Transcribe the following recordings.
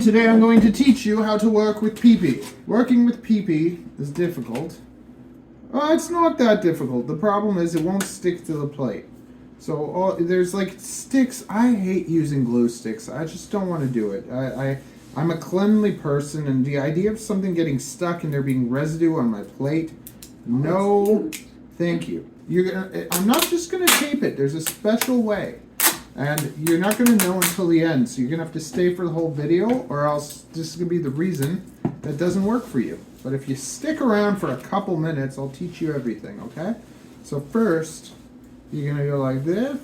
Today I'm going to teach you how to work with PP. Working with PP is difficult. It's not that difficult. The problem is it won't stick to the plate. So there's like sticks. I hate using glue sticks. I just don't want to do it. I'm a cleanly person, and the idea of something getting stuck and there being residue on my plate, no, thank you. I'm not just going to tape it. There's a special way. And you're not going to know until the end, so you're going to have to stay for the whole video, or else this is going to be the reason that doesn't work for you. But if you stick around for a couple minutes, I'll teach you everything, okay? So first, you're going to go like this.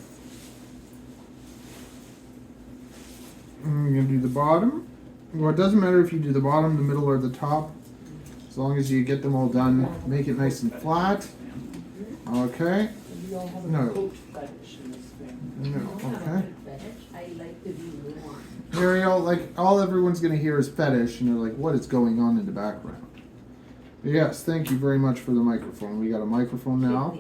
And you're going to do the bottom. Well, it doesn't matter if you do the bottom, the middle, or the top. As long as you get them all done, make it nice and flat. Okay. No. No, okay. Ariel, like, all everyone's going to hear is fetish, and they're like, what is going on in the background? Yes, thank you very much for the microphone. We got a microphone now.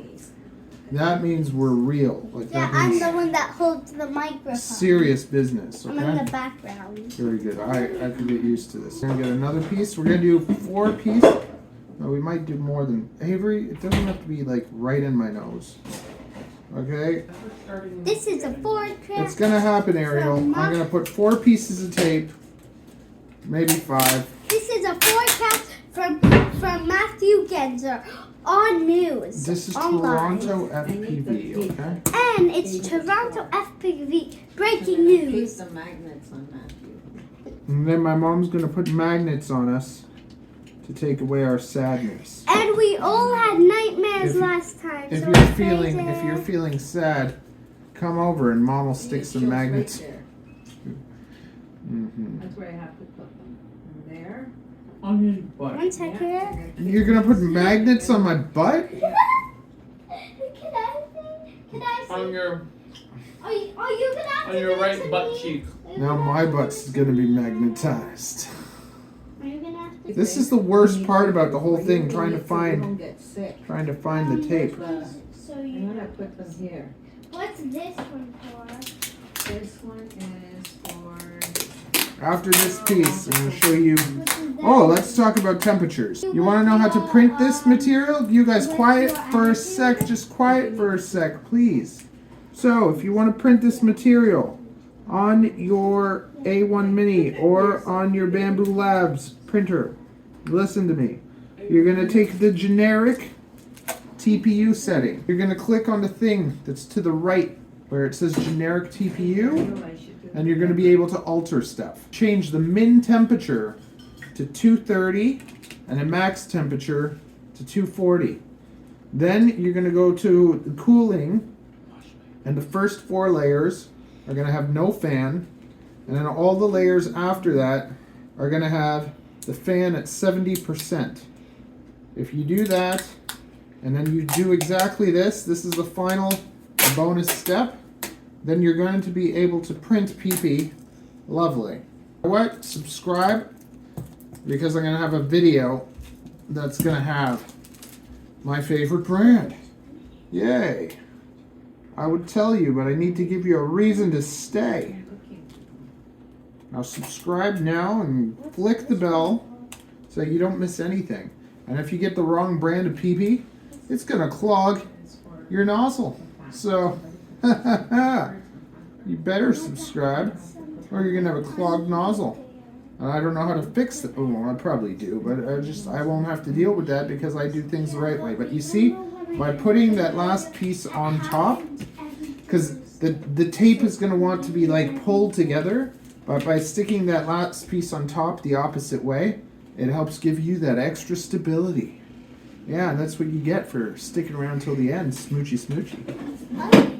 That means we're real. Like, yeah, I'm the one that holds the microphone. Serious business, okay? I'm in the background. Very good. I can get used to this. We're going to get another piece. We're going to do 4 pieces. No, we might do more than... Avery, it doesn't have to be, like, right in my nose. Okay? This is a 4-track. It's gonna happen, Ariel. I'm gonna put 4 pieces of tape, maybe 5. This is a 4-track from Matthew Genzer on news. This is online. Toronto FPV, okay? And it's Toronto FPV breaking news. Paste some magnets on Matthew. And then my mom's gonna put magnets on us to take away our sadness. And we all had nightmares last time. If so you're feeling sad, come over and Mom will stick some magnets. Right there. Mm-hmm. That's where I have to put them. There. On his butt. One second. You're gonna put magnets on my butt? Can I see? On your Are you gonna have to your do right to butt me? cheek. Now my butt's gonna be magnetized. Are you gonna have to? This is the worst part about the whole thing, trying to You find don't get sick. the tape. So I'm you. gonna put them here. What's this one for? This one is for. After this piece, I'm going to show you... What is that? Oh, let's talk about temperatures. You want to know how to print this material? You guys quiet for a sec. Just quiet for a sec, please. So, if you want to print this material on your A1 Mini or on your Bamboo Labs printer, listen to me. You're going to take the generic TPU setting. You're going to click on the thing that's to the right where it says generic TPU. And you're going to be able to alter stuff. Change the min temperature to 230 and a max temperature to 240. Then you're going to go to cooling, and the first 4 layers are going to have no fan, and then all the layers after that are going to have the fan at 70%. If you do that, and then you do exactly this is the final bonus step, then you're going to be able to print PP lovely. What? Subscribe, because I'm going to have a video that's going to have my favorite brand. Yay. I would tell you, but I need to give you a reason to stay. Now subscribe now and flick the bell so you don't miss anything. And if you get the wrong brand of PP, it's going to clog your nozzle. So... you better subscribe, or you're gonna have a clogged nozzle. And I don't know how to fix it. Oh, I probably do, but I won't have to deal with that because I do things the right way. But you see, by putting that last piece on top, because the tape is gonna want to be like pulled together, but by sticking that last piece on top the opposite way, it helps give you that extra stability. Yeah, and that's what you get for sticking around till the end. Smoochy, smoochy.